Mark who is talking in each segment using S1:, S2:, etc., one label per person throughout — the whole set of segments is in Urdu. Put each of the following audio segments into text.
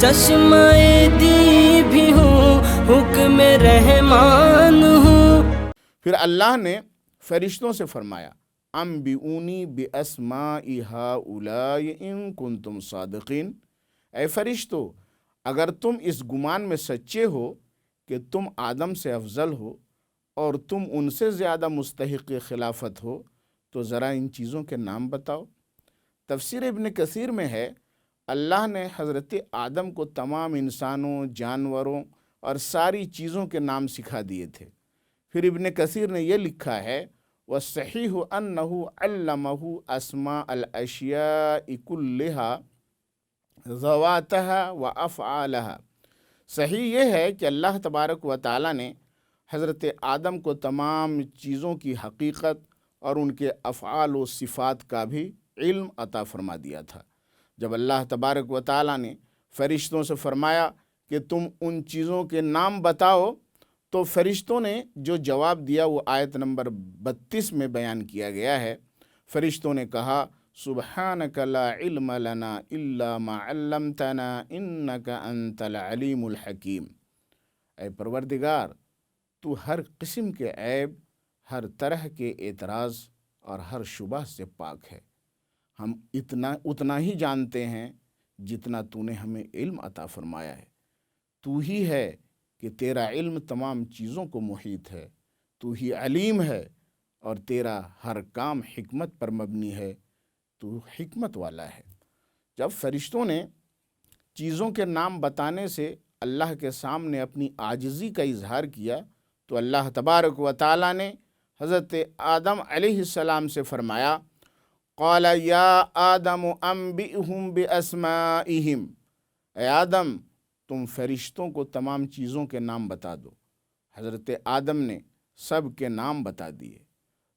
S1: چشمائے دی بھی ہوں، حکم رحمان ہوں۔
S2: پھر اللہ نے فرشتوں سے فرمایا انبئونی باسماء ہؤلاء ان کنتم صادقین، اے فرشتو اگر تم اس گمان میں سچے ہو کہ تم آدم سے افضل ہو اور تم ان سے زیادہ مستحق خلافت ہو تو ذرا ان چیزوں کے نام بتاؤ۔ تفسیر ابن کثیر میں ہے اللہ نے حضرت آدم کو تمام انسانوں، جانوروں اور ساری چیزوں کے نام سکھا دیے تھے۔ پھر ابن کثیر نے یہ لکھا ہے وَالصَّحِيحُ أَنَّهُ عَلَّمَهُ أَسْمَاءَ الْأَشْيَاءِ كُلِّهَا ذَوَاتَهَا وَأَفْعَالَهَا، صحیح یہ ہے کہ اللہ تبارک و تعالیٰ نے حضرت آدم کو تمام چیزوں کی حقیقت اور ان کے افعال و صفات کا بھی علم عطا فرما دیا تھا۔ جب اللہ تبارک و تعالیٰ نے فرشتوں سے فرمایا کہ تم ان چیزوں کے نام بتاؤ تو فرشتوں نے جو جواب دیا وہ آیت نمبر 32 میں بیان کیا گیا ہے۔ فرشتوں نے کہا سبحانک لا علم لنا الا ما علمتنا انک انت العلیم الحکیم، اے پروردگار تو ہر قسم کے عیب، ہر طرح کے اعتراض اور ہر شبہ سے پاک ہے، ہم اتنا ہی جانتے ہیں جتنا تو نے ہمیں علم عطا فرمایا ہے۔ تو ہی ہے کہ تیرا علم تمام چیزوں کو محیط ہے، تو ہی علیم ہے اور تیرا ہر کام حکمت پر مبنی ہے، تو حکمت والا ہے۔ جب فرشتوں نے چیزوں کے نام بتانے سے اللہ کے سامنے اپنی عاجزی کا اظہار کیا تو اللہ تبارک و تعالیٰ نے حضرت آدم علیہ السلام سے فرمایا قال یا آدم انبئہم باسمائہم، اے آدم تم فرشتوں کو تمام چیزوں کے نام بتا دو۔ حضرت آدم نے سب کے نام بتا دیے،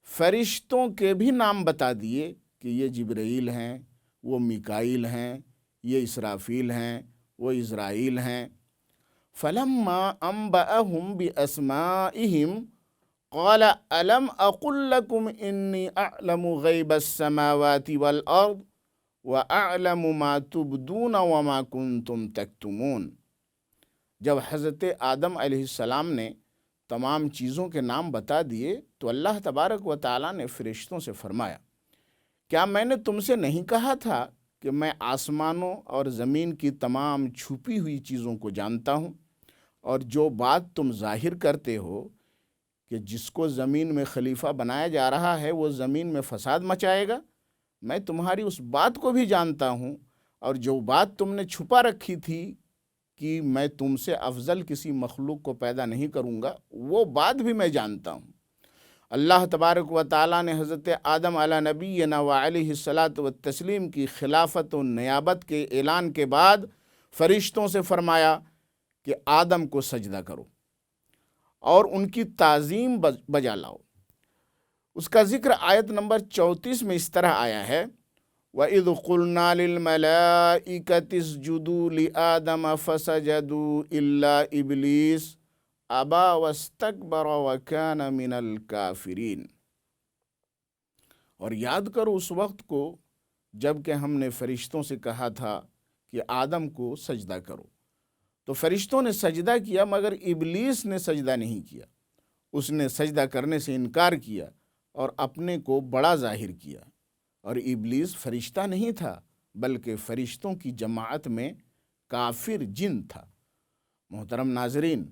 S2: فرشتوں کے بھی نام بتا دیے کہ یہ جبرائیل ہیں، وہ میکائیل ہیں، یہ اسرافیل ہیں، وہ عزرائیل ہیں۔ فلما انبأہم باسمائہم قال الم اقل لکم انی اعلم غیب السماوات والارض وَأَعْلَمُ مَا تُبْدُونَ وَمَا كُنْتُمْ تَكْتُمُونَ، جب حضرت آدم علیہ السلام نے تمام چیزوں کے نام بتا دیے تو اللہ تبارک و تعالیٰ نے فرشتوں سے فرمایا کیا میں نے تم سے نہیں کہا تھا کہ میں آسمانوں اور زمین کی تمام چھپی ہوئی چیزوں کو جانتا ہوں، اور جو بات تم ظاہر کرتے ہو کہ جس کو زمین میں خلیفہ بنایا جا رہا ہے وہ زمین میں فساد مچائے گا، میں تمہاری اس بات کو بھی جانتا ہوں، اور جو بات تم نے چھپا رکھی تھی کہ میں تم سے افضل کسی مخلوق کو پیدا نہیں کروں گا، وہ بات بھی میں جانتا ہوں۔ اللہ تبارک و تعالیٰ نے حضرت آدم علی نبینا و علیہ الصلاۃ والتسلیم کی خلافت و نیابت کے اعلان کے بعد فرشتوں سے فرمایا کہ آدم کو سجدہ کرو اور ان کی تعظیم بجا لاؤ۔ اس کا ذکر آیت نمبر 34 میں اس طرح آیا ہے وَإِذْ قُلْنَا لِلْمَلَائِكَةِ اسْجُدُوا لِآدَمَ فَسَجَدُوا إِلَّا إِبْلِيسَ أَبَى وَاسْتَكْبَرَ وَكَانَ مِنَ الْكَافِرِينَ، اور یاد کرو اس وقت کو جب کہ ہم نے فرشتوں سے کہا تھا کہ آدم کو سجدہ کرو، تو فرشتوں نے سجدہ کیا مگر ابلیس نے سجدہ نہیں کیا، اس نے سجدہ کرنے سے انکار کیا اور اپنے کو بڑا ظاہر کیا، اور ابلیس فرشتہ نہیں تھا بلکہ فرشتوں کی جماعت میں کافر جن تھا۔ محترم ناظرین،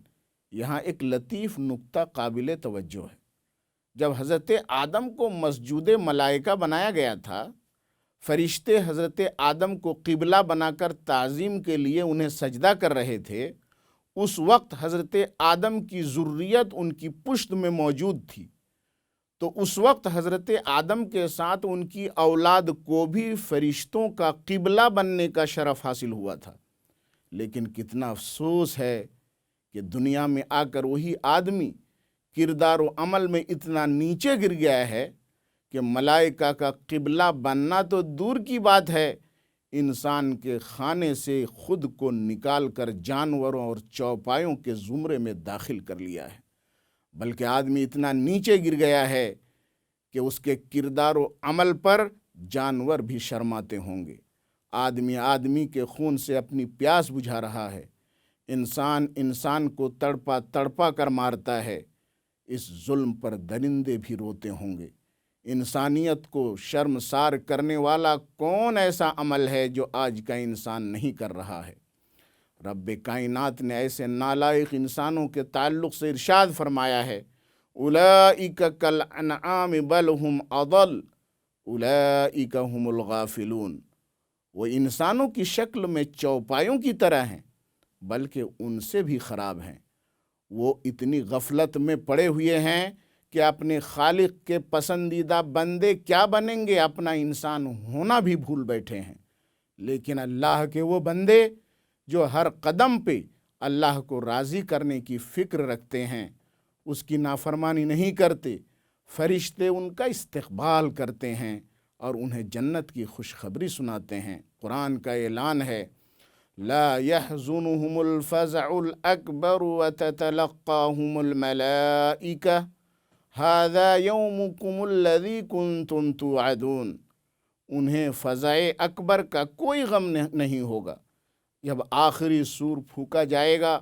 S2: یہاں ایک لطیف نکتہ قابل توجہ ہے۔ جب حضرت آدم کو مسجود ملائکہ بنایا گیا تھا، فرشتے حضرت آدم کو قبلہ بنا کر تعظیم کے لیے انہیں سجدہ کر رہے تھے، اس وقت حضرت آدم کی ذریت ان کی پشت میں موجود تھی، تو اس وقت حضرت آدم کے ساتھ ان کی اولاد کو بھی فرشتوں کا قبلہ بننے کا شرف حاصل ہوا تھا۔ لیکن کتنا افسوس ہے کہ دنیا میں آ کر وہی آدمی کردار و عمل میں اتنا نیچے گر گیا ہے کہ ملائکہ کا قبلہ بننا تو دور کی بات ہے، انسان کے خانے سے خود کو نکال کر جانوروں اور چوپایوں کے زمرے میں داخل کر لیا ہے، بلکہ آدمی اتنا نیچے گر گیا ہے کہ اس کے کردار و عمل پر جانور بھی شرماتے ہوں گے۔ آدمی آدمی کے خون سے اپنی پیاس بجھا رہا ہے، انسان انسان کو تڑپا تڑپا کر مارتا ہے، اس ظلم پر درندے بھی روتے ہوں گے۔ انسانیت کو شرمسار کرنے والا کون ایسا عمل ہے جو آج کا انسان نہیں کر رہا ہے؟ رب کائنات نے ایسے نالائق انسانوں کے تعلق سے ارشاد فرمایا ہے، اولئک کالانعام بل ہم اضل اولئک هم الغافلون۔ وہ انسانوں کی شکل میں چوپایوں کی طرح ہیں، بلکہ ان سے بھی خراب ہیں۔ وہ اتنی غفلت میں پڑے ہوئے ہیں کہ اپنے خالق کے پسندیدہ بندے کیا بنیں گے اپنا انسان ہونا بھی بھول بیٹھے ہیں۔ لیکن اللہ کے وہ بندے جو ہر قدم پہ اللہ کو راضی کرنے کی فکر رکھتے ہیں، اس کی نافرمانی نہیں کرتے، فرشتے ان کا استقبال کرتے ہیں اور انہیں جنت کی خوشخبری سناتے ہیں۔ قرآن کا اعلان ہے، لا يحزنهم الفزع الأكبر وتتلقاهم الملائكة هذا يومكم الذي كنتم توعدون۔ انہیں فزع اکبر کا کوئی غم نہیں ہوگا جب آخری سور پھونکا جائے گا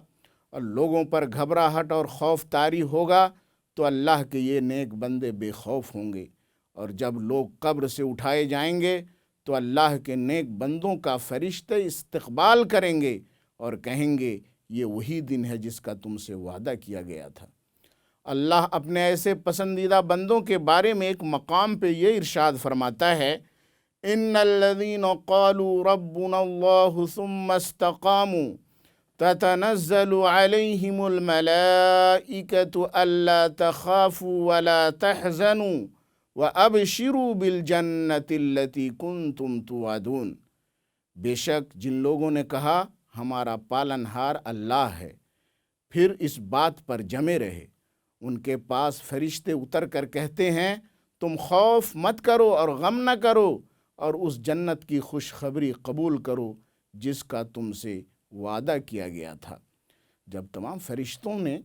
S2: اور لوگوں پر گھبراہٹ اور خوف طاری ہوگا تو اللہ کے یہ نیک بندے بے خوف ہوں گے، اور جب لوگ قبر سے اٹھائے جائیں گے تو اللہ کے نیک بندوں کا فرشتے استقبال کریں گے اور کہیں گے یہ وہی دن ہے جس کا تم سے وعدہ کیا گیا تھا۔ اللہ اپنے ایسے پسندیدہ بندوں کے بارے میں ایک مقام پہ یہ ارشاد فرماتا ہے، ان الذین قالوا ربنا اللہ ثم استقاموا تتنزل علیہم الملائکۃ الا تخافوا ولا تحزنوا وَأَبْشِرُوا بِالْجَنَّةِ الَّتِي كُنْتُمْ تُوعَدُونَ۔ بے شک جن لوگوں نے کہا ہمارا پالنہار اللہ ہے، پھر اس بات پر جمے رہے، ان کے پاس فرشتے اتر کر کہتے ہیں تم خوف مت کرو اور غم نہ کرو اور اس جنت کی خوشخبری قبول کرو جس کا تم سے وعدہ کیا گیا تھا۔ جب تمام فرشتوں نے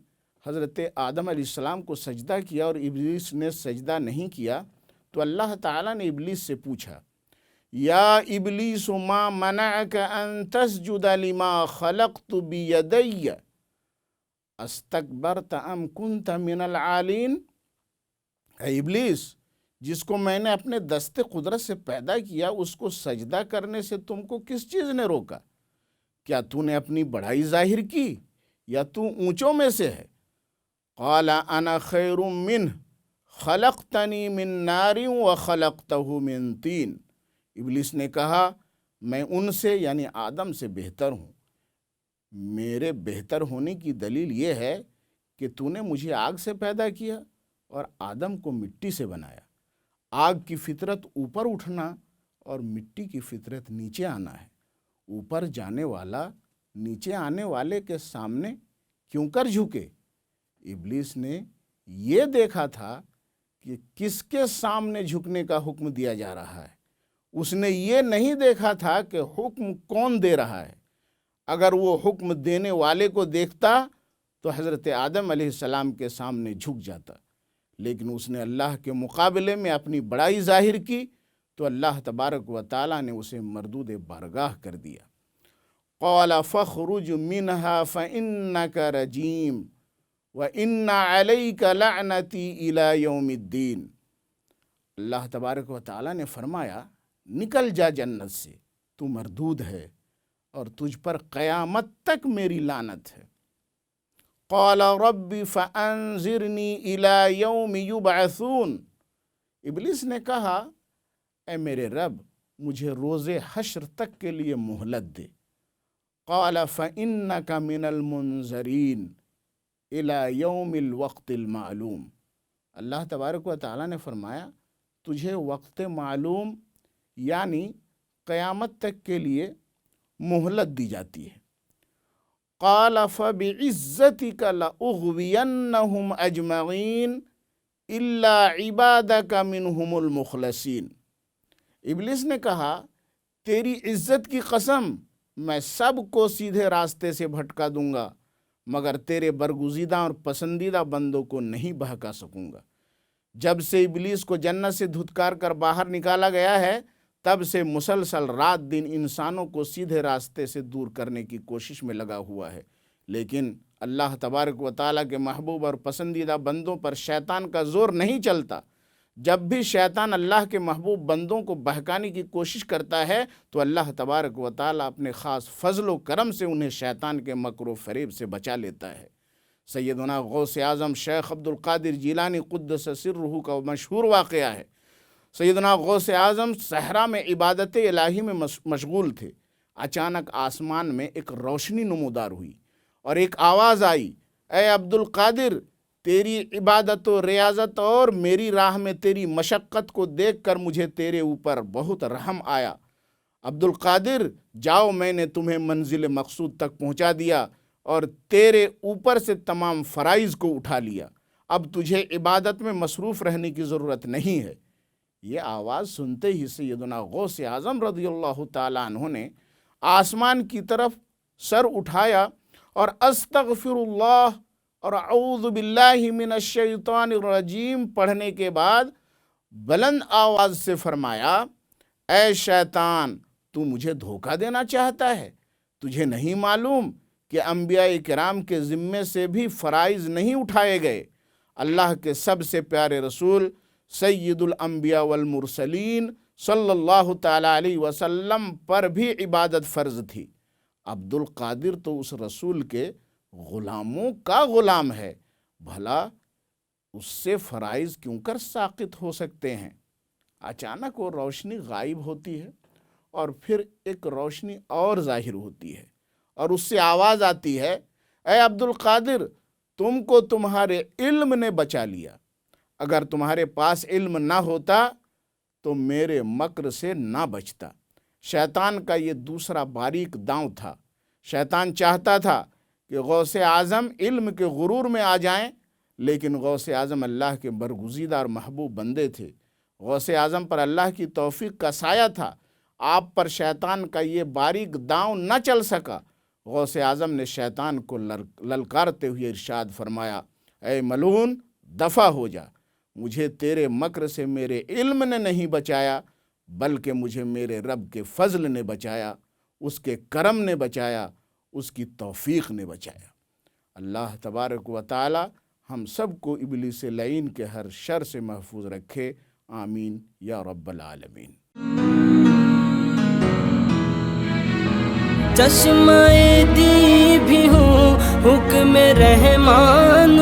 S2: حضرت آدم علیہ السلام کو سجدہ کیا اور ابلیس نے سجدہ نہیں کیا تو اللہ تعالیٰ نے ابلیس سے پوچھا، یا ابلیس ما منعک ان تسجد لما خلقت بیدی استکبرت ام کنت من العالین؟ اے ابلیس، جس کو میں نے اپنے دست قدرت سے پیدا کیا اس کو سجدہ کرنے سے تم کو کس چیز نے روکا؟ کیا تو نے اپنی بڑائی ظاہر کی یا تو اونچوں میں سے ہے؟ قال انا خیر منہ خلقتنی من نار وخلقتہ من طین۔ ابلیس نے کہا میں ان سے یعنی آدم سے بہتر ہوں۔ میرے بہتر ہونے کی دلیل یہ ہے کہ تو نے مجھے آگ سے پیدا کیا اور آدم کو مٹی سے بنایا۔ آگ کی فطرت اوپر اٹھنا اور مٹی کی فطرت نیچے آنا ہے۔ اوپر جانے والا نیچے آنے والے کے سامنے کیوں کر جھکے؟ ابلیس نے یہ دیکھا تھا کہ کس کے سامنے جھکنے کا حکم دیا جا رہا ہے، اس نے یہ نہیں دیکھا تھا کہ حکم کون دے رہا ہے۔ اگر وہ حکم دینے والے کو دیکھتا تو حضرت آدم علیہ السلام کے سامنے جھک جاتا، لیکن اس نے اللہ کے مقابلے میں اپنی بڑائی ظاہر کی تو اللہ تبارک و تعالیٰ نے اسے مردود بارگاہ کر دیا۔ قال فاخرج منها فإنك رجیم وَإِنَّ عَلَيْكَ لَعْنَتِي إِلَى يَوْمِ الدِّينِ۔ اللہ تبارک و تعالیٰ نے فرمایا نکل جا جنت سے، تو مردود ہے اور تجھ پر قیامت تک میری لعنت ہے۔ قال رب فأنظرنی إِلَى يَوْمِ يُبْعَثُونَ۔ ابلیس نے کہا اے میرے رب مجھے روز حشر تک کے لیے مہلت دے۔ قال فإنك من المنظرین إِلَى يَوْمِ الْوَقْتِ الْمَعْلُومِ۔ اللہ تبارک و تعالیٰ نے فرمایا تجھے وقت معلوم یعنی قیامت تک کے لیے مہلت دی جاتی ہے۔ قال فبعزتك لأغوینہم اجمعین الا عبادک منہم المخلصین۔ ابلیس نے کہا تیری عزت کی قسم میں سب کو سیدھے راستے سے بھٹکا دوں گا مگر تیرے برگزیدہ اور پسندیدہ بندوں کو نہیں بہکا سکوں گا۔ جب سے ابلیس کو جنت سے دھتکار کر باہر نکالا گیا ہے تب سے مسلسل رات دن انسانوں کو سیدھے راستے سے دور کرنے کی کوشش میں لگا ہوا ہے، لیکن اللہ تبارک و تعالیٰ کے محبوب اور پسندیدہ بندوں پر شیطان کا زور نہیں چلتا۔ جب بھی شیطان اللہ کے محبوب بندوں کو بہکانے کی کوشش کرتا ہے تو اللہ تبارک و تعالیٰ اپنے خاص فضل و کرم سے انہیں شیطان کے مکر و فریب سے بچا لیتا ہے۔ سیدنا غوث اعظم شیخ عبد القادر جیلانی قدس سرہ کا مشہور واقعہ ہے۔ سیدنا غوث اعظم صحرا میں عبادت الہی میں مشغول تھے۔ اچانک آسمان میں ایک روشنی نمودار ہوئی اور ایک آواز آئی، اے عبد القادر، تیری عبادت و ریاضت اور میری راہ میں تیری مشقت کو دیکھ کر مجھے تیرے اوپر بہت رحم آیا۔ عبد القادر، جاؤ، میں نے تمہیں منزل مقصود تک پہنچا دیا اور تیرے اوپر سے تمام فرائض کو اٹھا لیا، اب تجھے عبادت میں مصروف رہنے کی ضرورت نہیں ہے۔ یہ آواز سنتے ہی سیدنا غوث اعظم رضی اللہ تعالیٰ عنہ نے آسمان کی طرف سر اٹھایا اور استغفر اللہ اور اعوذ باللہ من الشیطان الرجیم پڑھنے کے بعد بلند آواز سے فرمایا، اے شیطان، تو مجھے دھوکہ دینا چاہتا ہے؟ تجھے نہیں معلوم کہ انبیاء کرام کے ذمے سے بھی فرائض نہیں اٹھائے گئے؟ اللہ کے سب سے پیارے رسول سید الانبیاء والمرسلین صلی اللہ تعالیٰ علیہ وسلم پر بھی عبادت فرض تھی۔ عبد القادر تو اس رسول کے غلاموں کا غلام ہے، بھلا اس سے فرائض کیوں کر ساقط ہو سکتے ہیں؟ اچانک وہ روشنی غائب ہوتی ہے اور پھر ایک روشنی اور ظاہر ہوتی ہے اور اس سے آواز آتی ہے، اے عبد القادر، تم کو تمہارے علم نے بچا لیا، اگر تمہارے پاس علم نہ ہوتا تو میرے مکر سے نہ بچتا۔ شیطان کا یہ دوسرا باریک داؤں تھا۔ شیطان چاہتا تھا کہ غوث اعظم علم کے غرور میں آ جائیں، لیکن غوث اعظم اللہ کے برگزیدہ اور محبوب بندے تھے۔ غوث اعظم پر اللہ کی توفیق کا سایہ تھا، آپ پر شیطان کا یہ باریک داؤں نہ چل سکا۔ غوث اعظم نے شیطان کو للکارتے ہوئے ارشاد فرمایا، اے ملعون، دفع ہو جا، مجھے تیرے مکر سے میرے علم نے نہیں بچایا، بلکہ مجھے میرے رب کے فضل نے بچایا، اس کے کرم نے بچایا، اس کی توفیق نے بچایا۔ اللہ تبارک و تعالی ہم سب کو ابلیس لعین کے ہر شر سے محفوظ رکھے، آمین یا رب العالمین۔
S1: چشمہ دی بھی ہوں، حکم رحمان